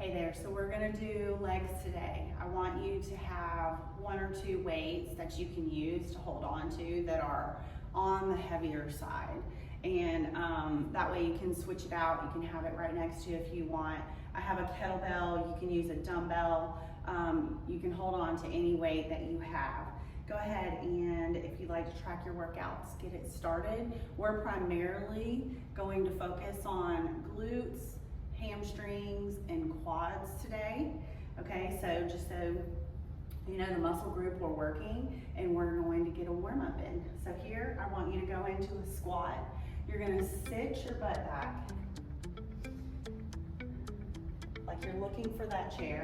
Hey there, so we're gonna do legs today. I want you to have 1 or 2 weights that you can use to hold on to that are on the heavier side. And that way you can switch it out. You can have it right next to you if you want. I have a kettlebell, you can use a dumbbell. You can hold on to any weight that you have. Go ahead and if you'd like to track your workouts, get it started. We're primarily going to focus on glutes, hamstrings, and quads today. Okay, so just so you know the muscle group we're working, and we're going to get a warm up in. So here, I want you to go into a squat. You're gonna sit your butt back, like you're looking for that chair.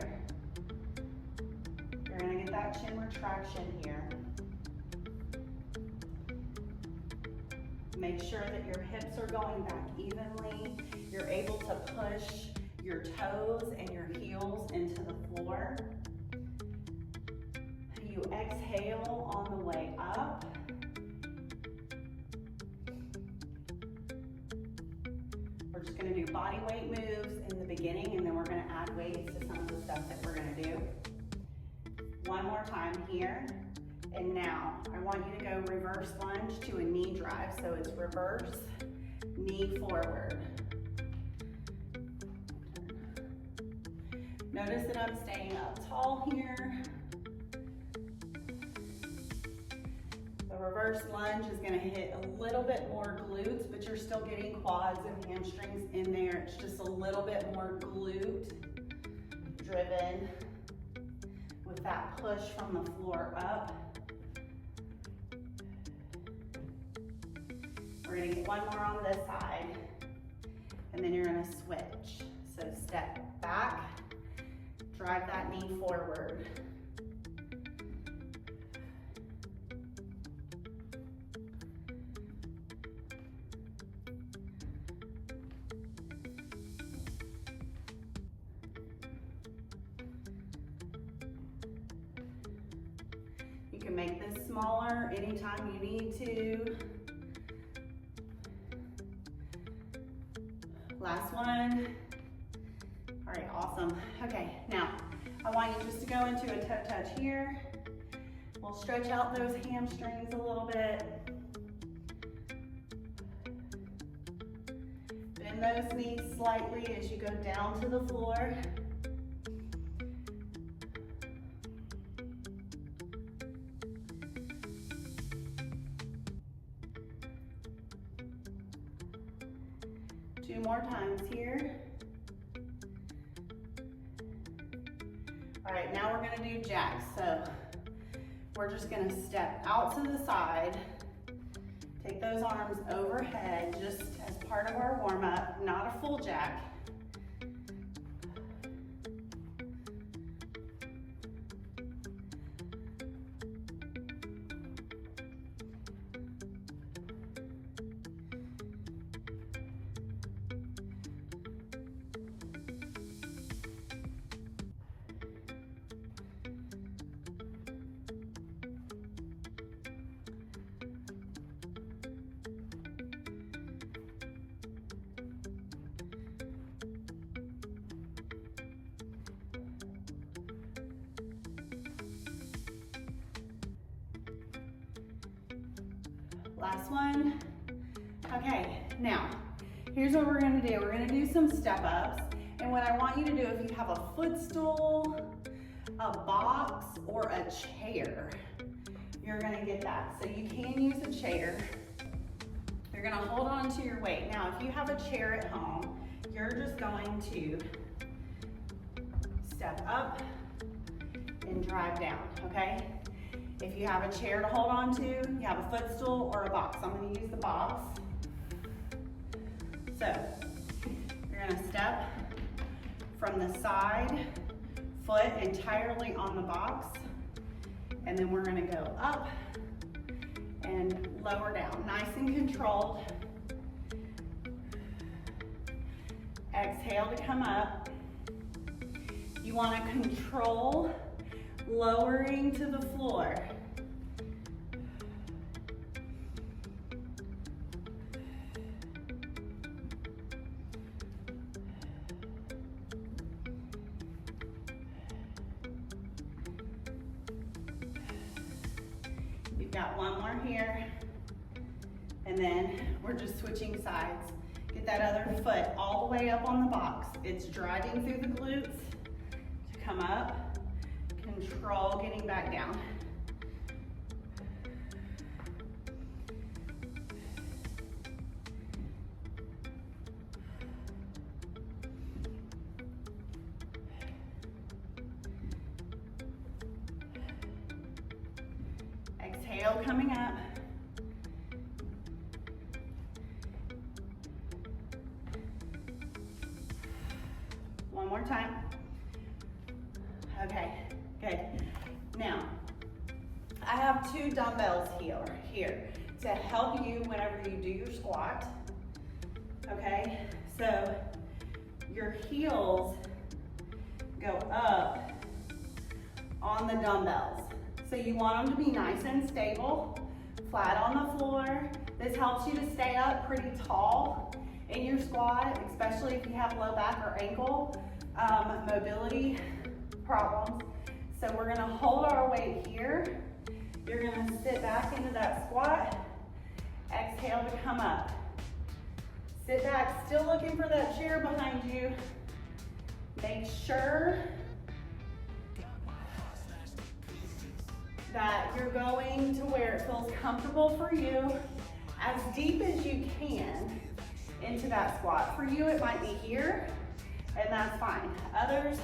You're gonna get that chin retraction here. Make sure that your hips are going back evenly. You're able to push your toes and your heels into the floor. You exhale on the way up. We're just gonna do body weight moves in the beginning, and then we're gonna add weights to some of the stuff that we're gonna do. One more time here. And now, I want you to go reverse lunge to a knee drive. So it's reverse, knee forward. Notice that I'm staying up tall here. The reverse lunge is gonna hit a little bit more glutes, but you're still getting quads and hamstrings in there. It's just a little bit more glute driven with that push from the floor up. We're gonna get one more on this side, and then you're gonna switch. So step back, drive that knee forward. You can make this smaller anytime you need to. Last one. All right, awesome. Okay, now I want you just to go into a toe touch here. We'll stretch out those hamstrings a little bit. Bend those knees slightly as you go down to the floor. Two more times here. All right, now we're gonna do jacks. So we're just gonna step out to the side, take those arms overhead just as part of our warm up, not a full jack. Last one. Okay, now, here's what we're gonna do. We're gonna do some step ups. And what I want you to do, if you have a footstool, a box, or a chair, you're gonna get that. So you can use a chair. You're gonna hold on to your weight. Now, if you have a chair at home, you're just going to step up and drive down, okay? If you have a chair to hold on to, you have a footstool or a box. I'm gonna use the box. So, you're gonna step from the side, foot entirely on the box, and then we're gonna go up and lower down, nice and controlled. Exhale to come up. You wanna control lowering to the floor. Got one more here. And then we're just switching sides. Get that other foot all the way up on the box. It's driving through the glutes to come up. Control getting back down. Exhale, coming up. One more time. Okay, good. Now, I have 2 dumbbells here to help you whenever you do your squat. Okay, so your heels go up on the dumbbells. So you want them to be nice and stable, flat on the floor. This helps you to stay up pretty tall in your squat, especially if you have low back or ankle mobility problems. So we're gonna hold our weight here. You're gonna sit back into that squat. Exhale to come up. Sit back, still looking for that chair behind you. Make sure that you're going to where it feels comfortable for you, as deep as you can into that squat. For you, it might be here, and that's fine. Others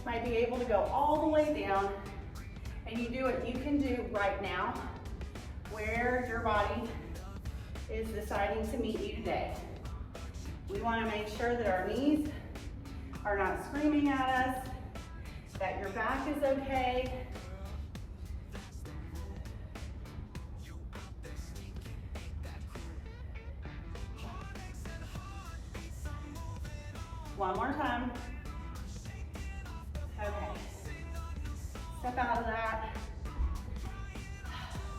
might be able to go all the way down, and you do what you can do right now, where your body is deciding to meet you today. We want to make sure that our knees are not screaming at us, that your back is okay. One more time. Okay. Step out of that.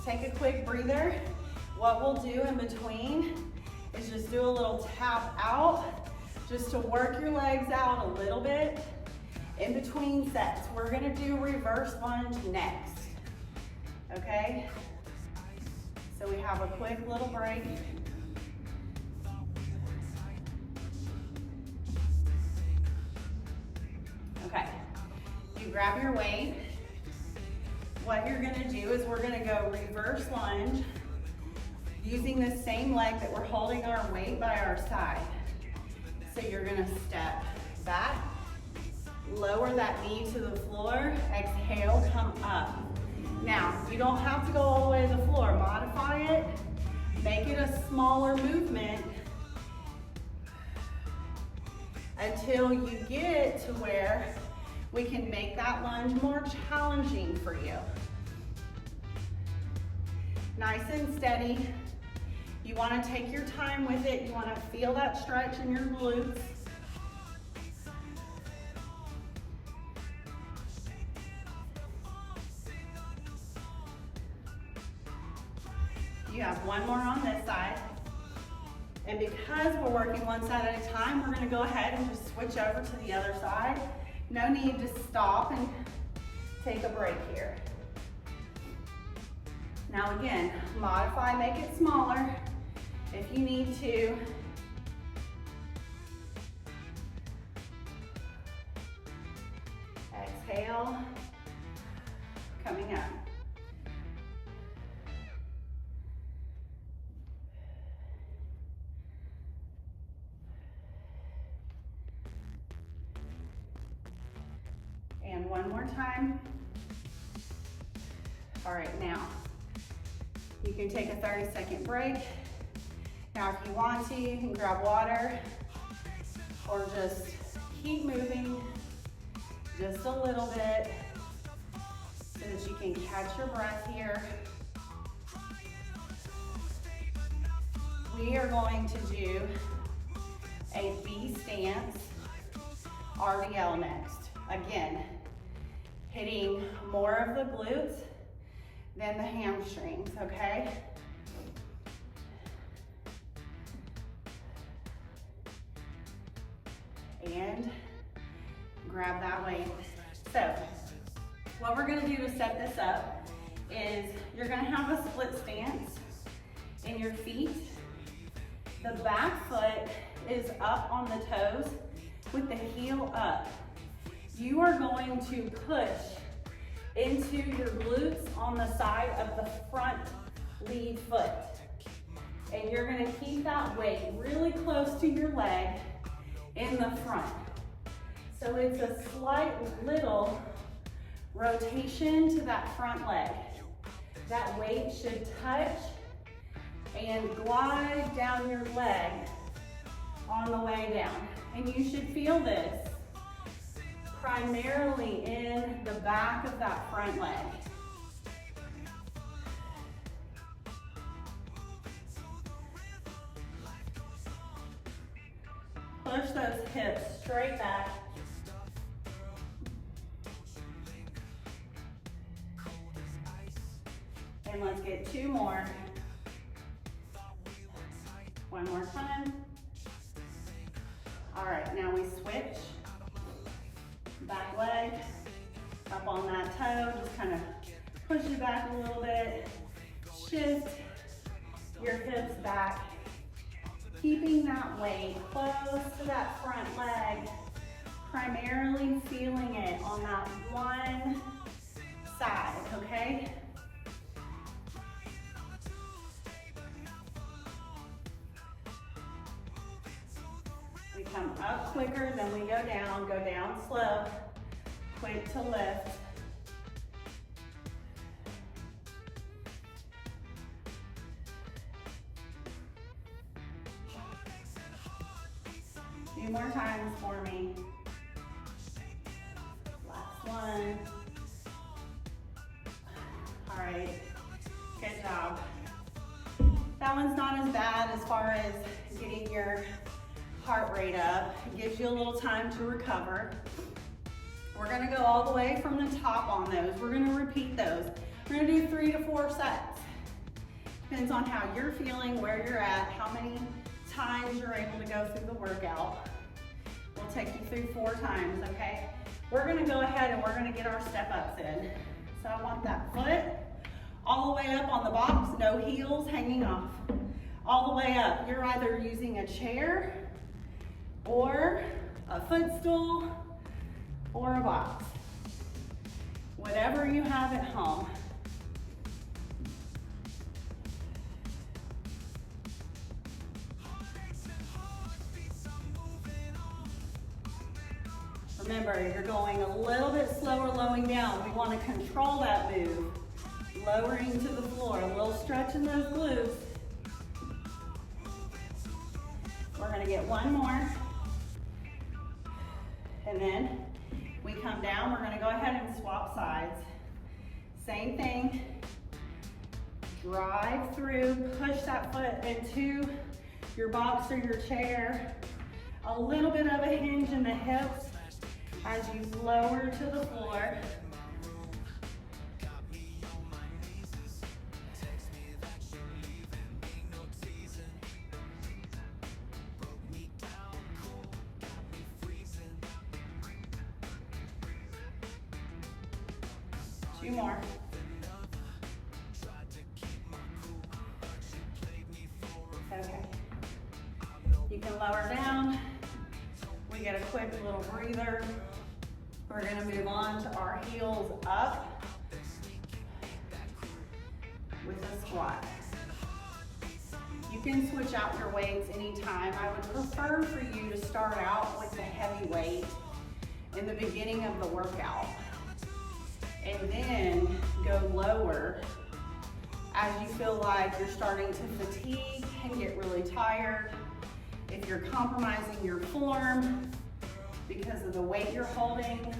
Take a quick breather. What we'll do in between is just do a little tap out, just to work your legs out a little bit in between sets. We're gonna do reverse lunge next, okay? So we have a quick little break. Okay, you grab your weight. What you're gonna do is we're gonna go reverse lunge using the same leg that we're holding our weight by our side. So you're gonna step back, lower that knee to the floor, exhale, come up. Now, you don't have to go all the way to the floor. Modify it, make it a smaller movement until you get to where we can make that lunge more challenging for you. Nice and steady. You want to take your time with it. You want to feel that stretch in your glutes. You have one more on this side. And because we're working one side at a time, we're going to go ahead and just switch over to the other side. No need to stop and take a break here. Now again, modify, make it smaller if you need to. Exhale, coming up. And one more time. All right, now, you can take a 30-second break. Now, if you want to, you can grab water or just keep moving just a little bit so that you can catch your breath here. We are going to do a B stance RDL next. Again, hitting more of the glutes than the hamstrings, okay? And grab that weight. So, what we're gonna do to set this up is you're gonna have a split stance in your feet. The back foot is up on the toes with the heel up. You are going to push into your glutes on the side of the front lead foot. And you're gonna keep that weight really close to your leg in the front. So it's a slight little rotation to that front leg. That weight should touch and glide down your leg on the way down. And you should feel this primarily in the back of that front leg. Push those hips straight back. And let's get two more. One more time. All right, now we switch. Back leg, up on that toe, just kind of push it back a little bit. Shift your hips back. Keeping that weight close to that front leg, primarily feeling it on that one side, okay? We come up quicker, then we go down slow, quick to lift. Few more times for me. Last one. All right, good job. That one's not as bad as far as getting your heart rate up. It gives you a little time to recover. We're gonna go all the way from the top on those. We're gonna repeat those. We're gonna do 3 to 4 sets. Depends on how you're feeling, where you're at, how many times you're able to go through the workout. We'll take you through 4 times, okay? We're gonna go ahead and we're gonna get our step ups in. So I want that foot all the way up on the box, no heels hanging off. All the way up. You're either using a chair or a footstool or a box. Whatever you have at home. Remember, you're going a little bit slower lowering down. We want to control that move. Lowering to the floor, a little stretch in those glutes. We're going to get one more. And then we come down. We're going to go ahead and swap sides. Same thing. Drive through, push that foot into your box or your chair. A little bit of a hinge in the hips as you lower to the floor. Two more. Okay. You can lower down. We get a quick little breather. We're gonna move on to our heels up with a squat. You can switch out your weights anytime. I would prefer for you to start out with the heavy weight in the beginning of the workout, and then go lower as you feel like you're starting to fatigue and get really tired. If you're compromising your form because of the weight you're holding.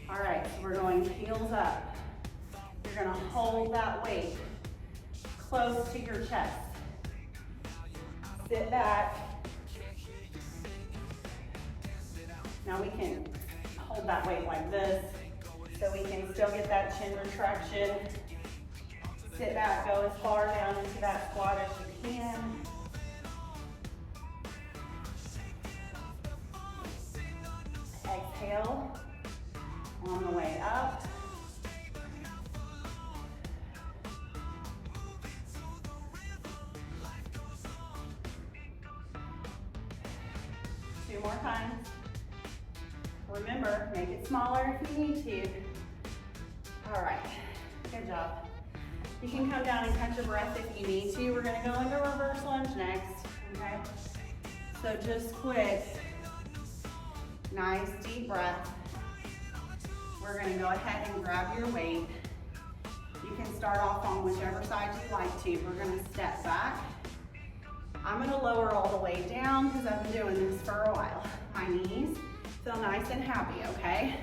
All right, so we're going heels up. You're gonna hold that weight close to your chest. Sit back. Now we can hold that weight like this so we can still get that chin retraction. Sit back, go as far down into that squat as you can. Exhale on the way up. Two more times. Remember, make it smaller if you need to. All right, good job. You can come down and catch your breath if you need to. We're gonna go into reverse lunge next, okay? So just quick, nice deep breath. We're gonna go ahead and grab your weight. You can start off on whichever side you like to. We're gonna step back. I'm gonna lower all the way down because I've been doing this for a while. My knees feel nice and happy, okay?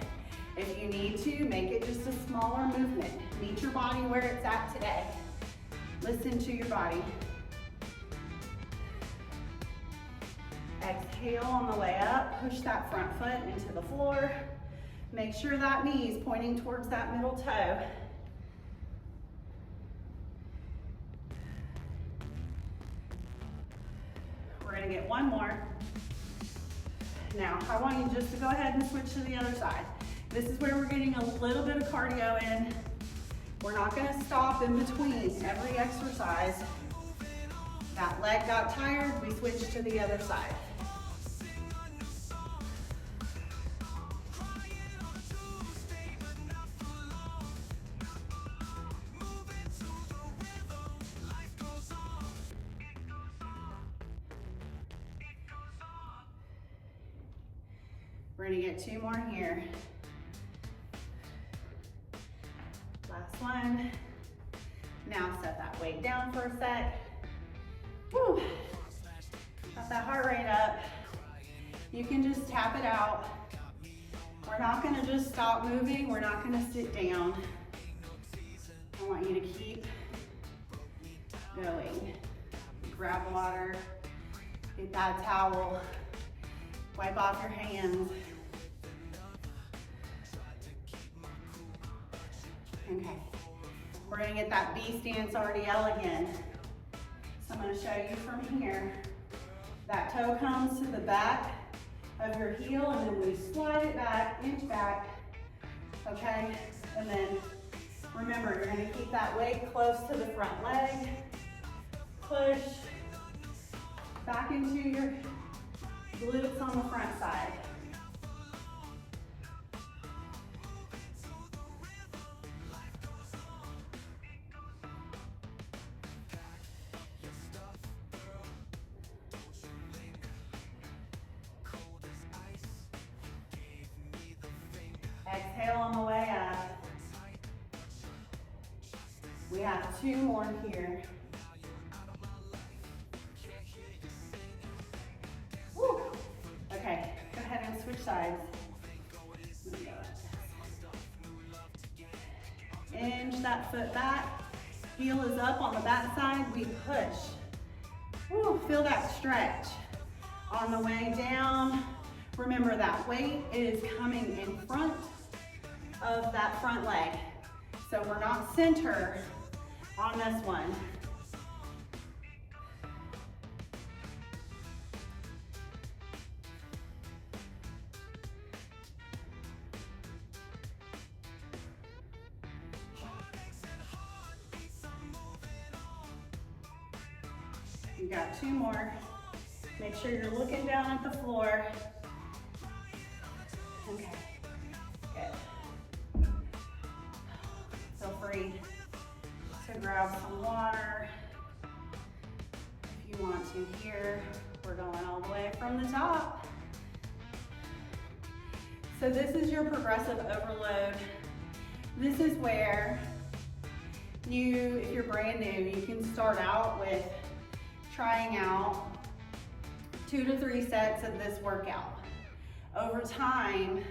If you need to, make it just a smaller movement. Meet your body where it's at today. Listen to your body. Exhale on the way up. Push that front foot into the floor. Make sure that knee is pointing towards that middle toe. We're gonna get one more. Now, I want you just to go ahead and switch to the other side. This is where we're getting a little bit of cardio in. We're not gonna stop in between every exercise. That leg got tired, we switch to the other side. We're gonna get two more here. Last one. Now set that weight down for a sec. Woo. Got that heart rate up. You can just tap it out. We're not gonna just stop moving. We're not gonna sit down. I want you to keep going. Grab water, get that towel, wipe off your hands. Okay, we're gonna get that B stance RDL again. So I'm gonna show you from here. That toe comes to the back of your heel and then we slide it back, inch back, okay? And then remember, you're gonna keep that weight close to the front leg. Push back into your glutes on the front side. Exhale on the way up. We have two more here. Woo. Okay, go ahead and switch sides. Inch that foot back. Heel is up on the back side. We push. Woo, feel that stretch. On the way down, remember that weight is coming in front of that front leg. So we're not center on this one. You got two more. Make sure you're looking down at the floor. Okay, good. Feel free to grab some water if you want to here. We're going all the way from the top. So this is your progressive overload. This is where you, if you're brand new, you can start out with trying out 2 to 3 sets of this workout. Over time,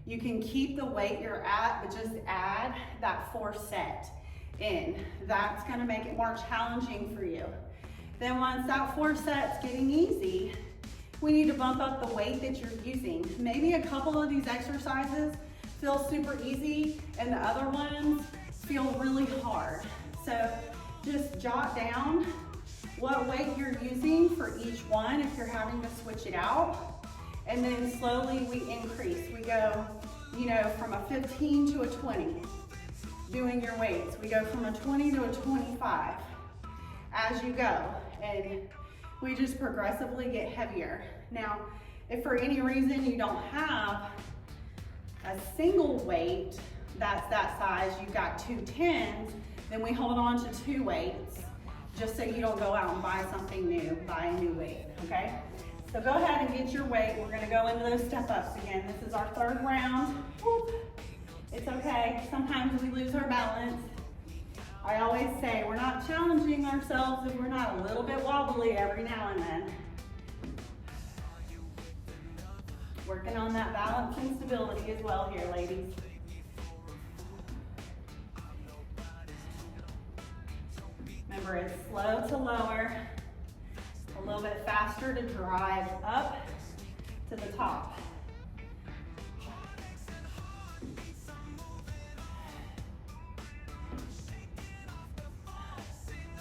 you can keep the weight you're at, but just add that 4th set in. That's gonna make it more challenging for you. Then once that 4th set's getting easy, we need to bump up the weight that you're using. Maybe a couple of these exercises feel super easy and the other ones feel really hard. So just jot down what weight you're using for each one if you're having to switch it out. And then slowly we increase. We go you know, from a 15 to a 20, doing your weights. We go from a 20 to a 25 as you go, and we just progressively get heavier. Now, if for any reason you don't have a single weight that's that size, you've got 2 10s, then we hold on to 2 weights, just so you don't go out and buy something new, buy a new weight, okay? So go ahead and get your weight. We're gonna go into those step-ups again. This is our 3rd round. Whoop. It's okay, sometimes we lose our balance. I always say we're not challenging ourselves if we're not a little bit wobbly every now and then. Working on that balance and stability as well here, ladies. Remember, it's slow to lower, a little bit faster to drive up to the top.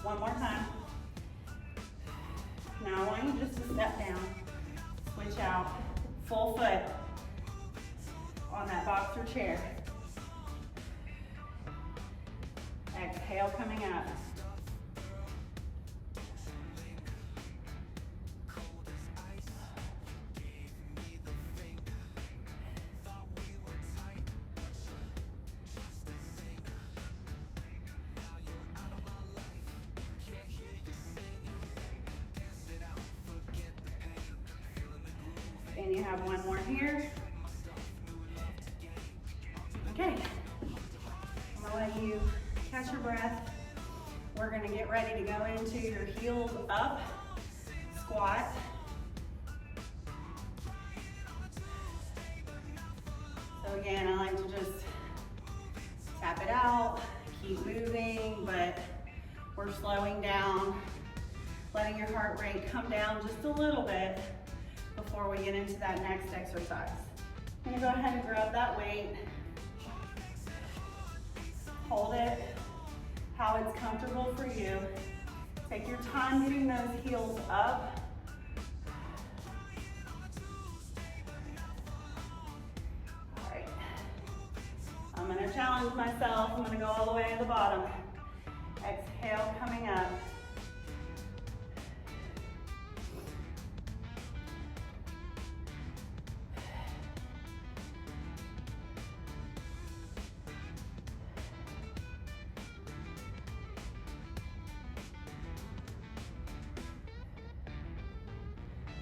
One more time. Now I want you just to step down, switch out, full foot on that boxer chair. Exhale, coming up. And you have one more here. Okay, I'm gonna let you catch your breath. We're gonna get ready to go into your heels up squat. So again, I like to just tap it out, keep moving, but we're slowing down, letting your heart rate come down just a little bit before we get into that next exercise. I'm gonna go ahead and grab that weight. Hold it how it's comfortable for you. Take your time getting those heels up. All right. I'm gonna challenge myself. I'm gonna go all the way to the bottom. Exhale, coming up.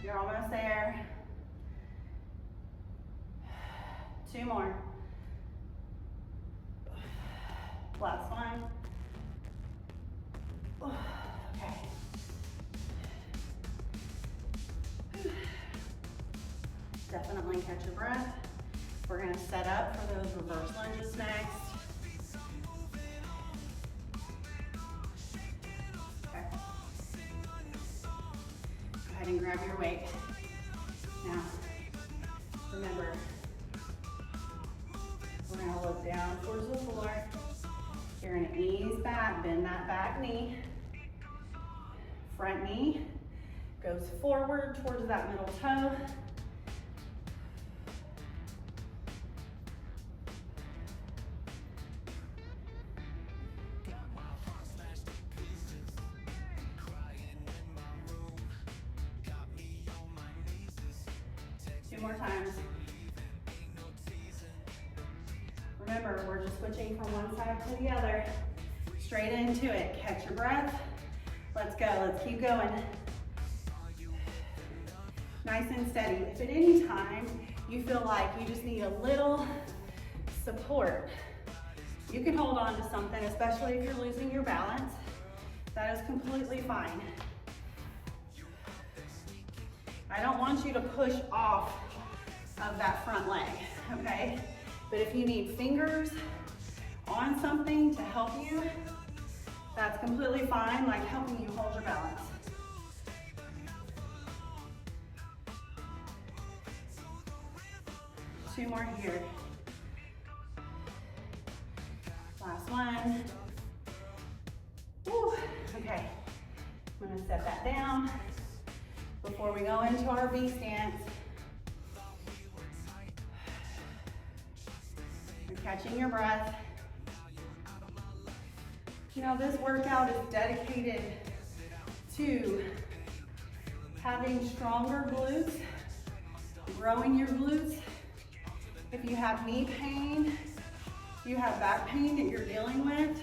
You're almost there. 2 more. Last one. Okay. Definitely catch your breath. We're gonna set up for those reverse lunges next. And grab your weight. Now, remember, we're gonna look down towards the floor. You're gonna ease back, bend that back knee. Front knee goes forward towards that middle toe. More times. Remember, we're just switching from one side to the other. Straight into it. Catch your breath. Let's go. Let's keep going. Nice and steady. If at any time you feel like you just need a little support, you can hold on to something, especially if you're losing your balance. That is completely fine. I don't want you to push off of that front leg, okay? But if you need fingers on something to help you, that's completely fine, like helping you hold your balance. Two more here. Last one. Woo. Okay, I'm gonna set that down before we go into our V stance. catching your breath. You know, this workout is dedicated to having stronger glutes, growing your glutes. If you have knee pain, you have back pain that you're dealing with,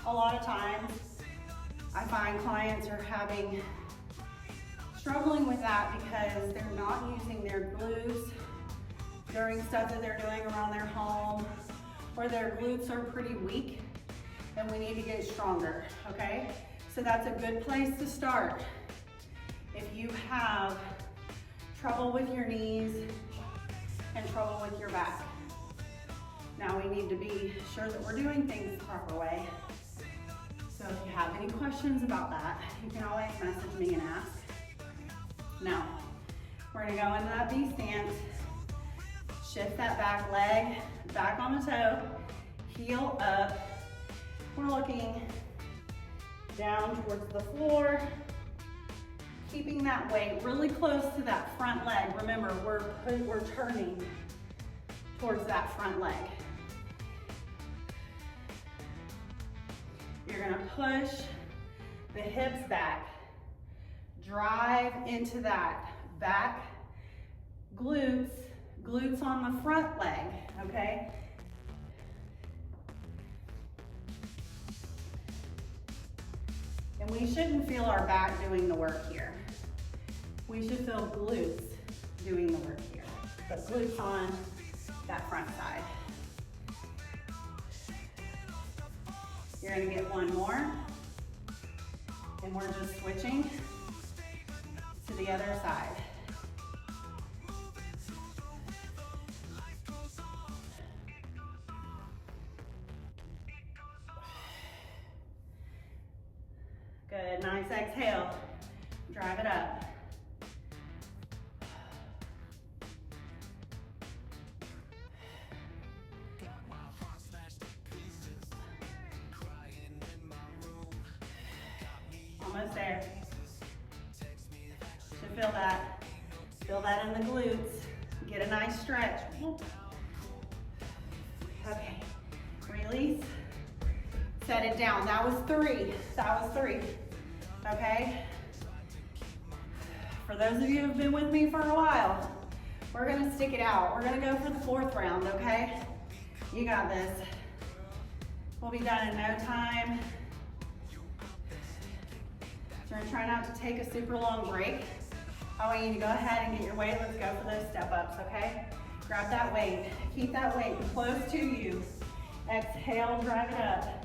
a lot of times I find clients are struggling with that because they're not using their glutes during stuff that they're doing around their home, or their glutes are pretty weak and we need to get stronger, okay? So that's a good place to start. If you have trouble with your knees and trouble with your back. Now we need to be sure that we're doing things the proper way. So if you have any questions about that, you can always message me and ask. Now, we're gonna go into that V stance. Shift that back leg, back on the toe, heel up. We're looking down towards the floor, keeping that weight really close to that front leg. Remember, we're turning towards that front leg. You're gonna push the hips back, drive into that back glutes on the front leg, okay? And we shouldn't feel our back doing the work here. We should feel glutes doing the work here, but glutes on that front side. You're gonna get one more, and we're just switching to the other side. Good, nice exhale. Drive it up. Almost there. Should feel that. Feel that in the glutes. Get a nice stretch. Okay, release. Set it down. That was three. Okay? For those of you who've been with me for a while, we're gonna stick it out. We're gonna go for the fourth round, okay? You got this. We'll be done in no time. So we're gonna try not to take a super long break. I want you to go ahead and get your weight. Let's go for those step ups, okay? Grab that weight. Keep that weight close to you. Exhale, drive it up.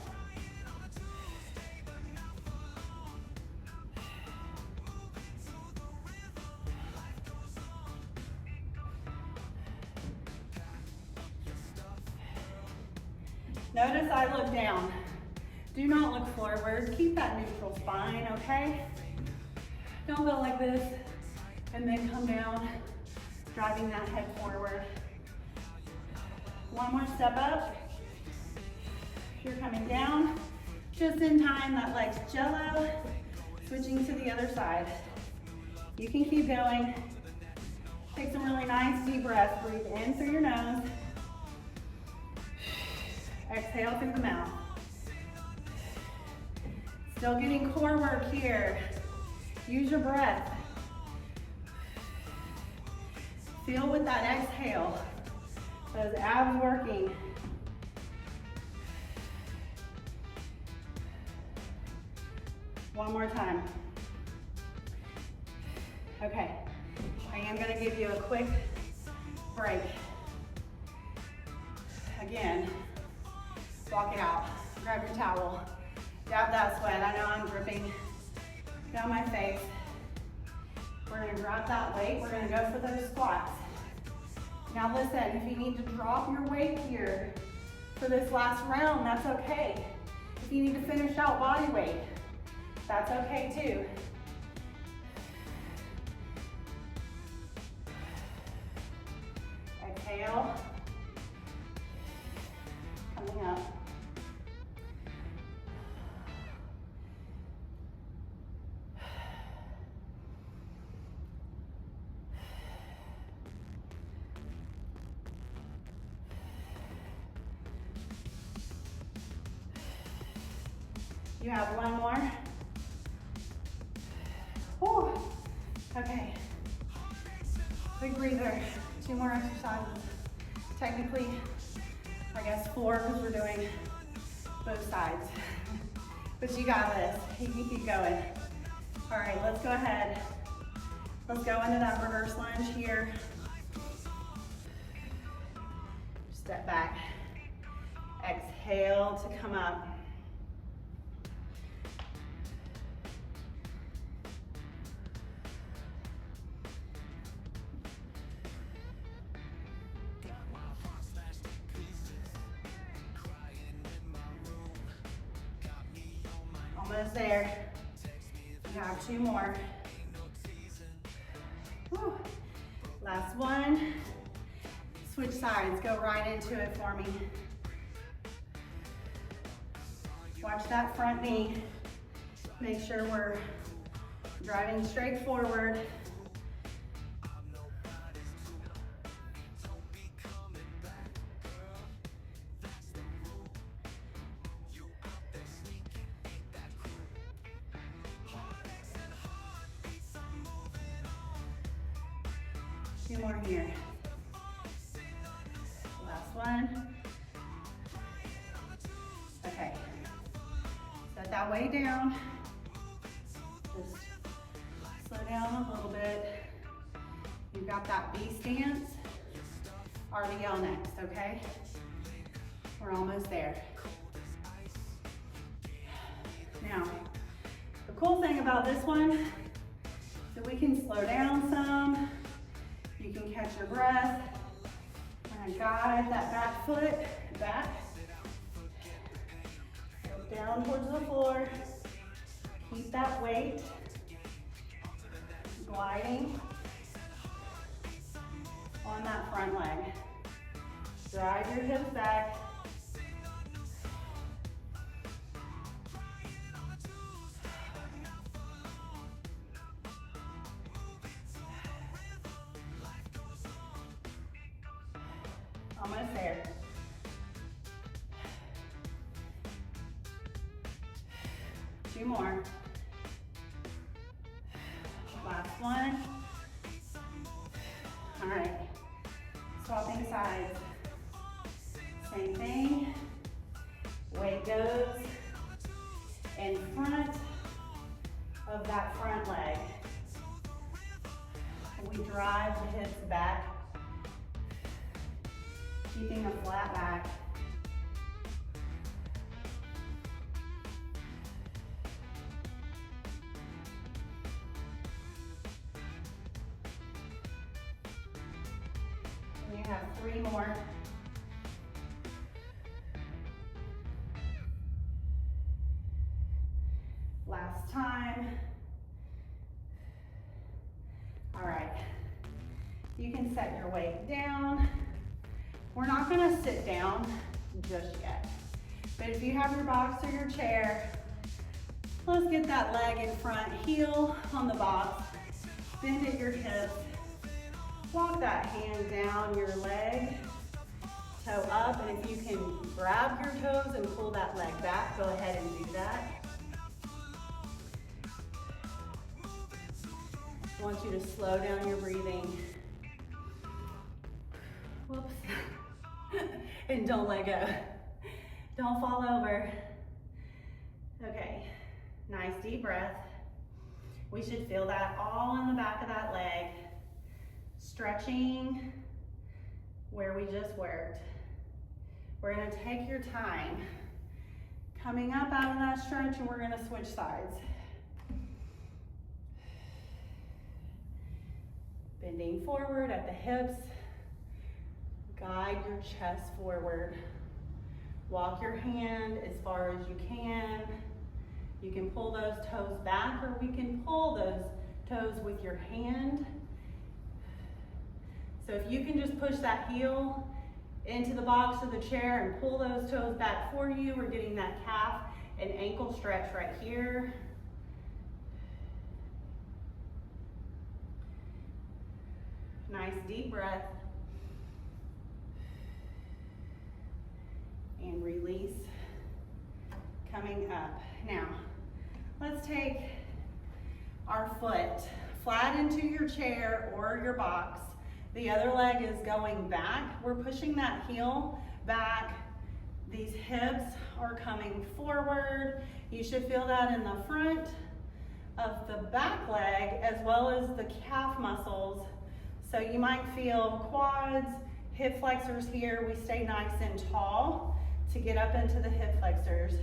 Notice I look down. Do not look forward. Keep that neutral spine, okay? Don't go like this and then come down, driving that head forward. One more step up. You're coming down. Just in time, that leg's jello. Switching to the other side. You can keep going. Take some really nice deep breaths. Breathe in through your nose. Exhale through the mouth. Still getting core work here. Use your breath. Feel with that exhale, those abs working. One more time. Okay, I am gonna give you a quick break. Again, walk it out. Grab your towel. Dab that sweat. I know I'm dripping down my face. We're gonna grab that weight. We're gonna go for those squats. Now listen, if you need to drop your weight here for this last round, that's okay. If you need to finish out body weight, that's okay too. Exhale. Coming up. You have one more. Whew. Okay. Big breather. 2 more exercises. Technically, I guess 4 because we're doing both sides. But you got this. You can keep going. All right, let's go ahead. Let's go into that reverse lunge here. Step back. Exhale to come up. Almost there. We have 2 more. Whew. Last one. Switch sides, go right into it for me. Watch that front knee. Make sure we're driving straight forward. Two more here. Last one. Okay. Set that weight down. Just slow down a little bit. You've got that B stance. RDL next, okay? We're almost there. Now, the cool thing about this one is that we can slow down some. You can catch your breath. And guide that back foot back. Go down towards the floor. Keep that weight gliding on that front leg. Drive your hips back. Almost there. Two more. Last one. All right. Swapping sides. Same thing. Weight goes in front of that front leg. We drive the hips back, keeping a flat back. And you have 3 more. Last time. All right. You can set your weight down. We're not gonna sit down just yet. But if you have your box or your chair, let's get that leg in front, heel on the box, bend at your hips, walk that hand down your leg, toe up, and if you can grab your toes and pull that leg back, go ahead and do that. I want you to slow down your breathing. Whoops. And don't let go. Don't fall over. Okay, nice deep breath. We should feel that all in the back of that leg. Stretching where we just worked. We're gonna take your time. Coming up out of that stretch, and we're gonna switch sides. Bending forward at the hips. Guide your chest forward. Walk your hand as far as you can. You can pull those toes back, or we can pull those toes with your hand. So if you can just push that heel into the box of the chair and pull those toes back for you, we're getting that calf and ankle stretch right here. Nice deep breath. And release. coming up. Now, let's take our foot flat into your chair or your box. The other leg is going back. We're pushing that heel back. These hips are coming forward. You should feel that in the front of the back leg as well as the calf muscles. So you might feel quads, hip flexors here. We stay nice and tall to get up into the hip flexors.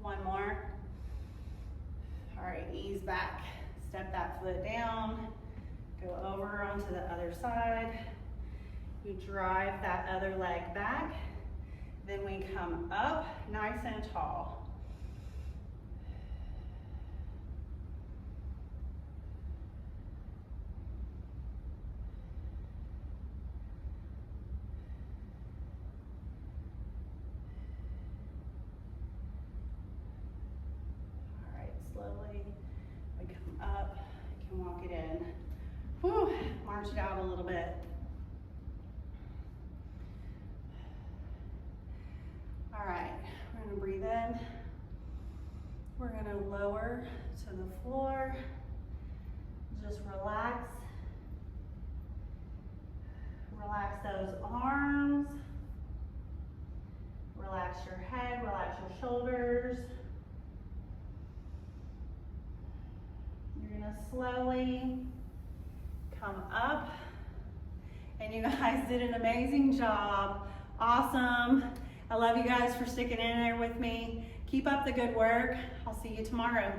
One more. All right, ease back. Step that foot down. Go over onto the other side. You drive that other leg back. Then we come up nice and tall. All right, slowly we come up. You can walk it in. Whew, march it out a little bit. All right, we're gonna breathe in. We're gonna lower to the floor. Just relax. Relax those arms. Relax your head, relax your shoulders. You're gonna slowly come up. And you guys did an amazing job. Awesome. I love you guys for sticking in there with me. Keep up the good work. I'll see you tomorrow.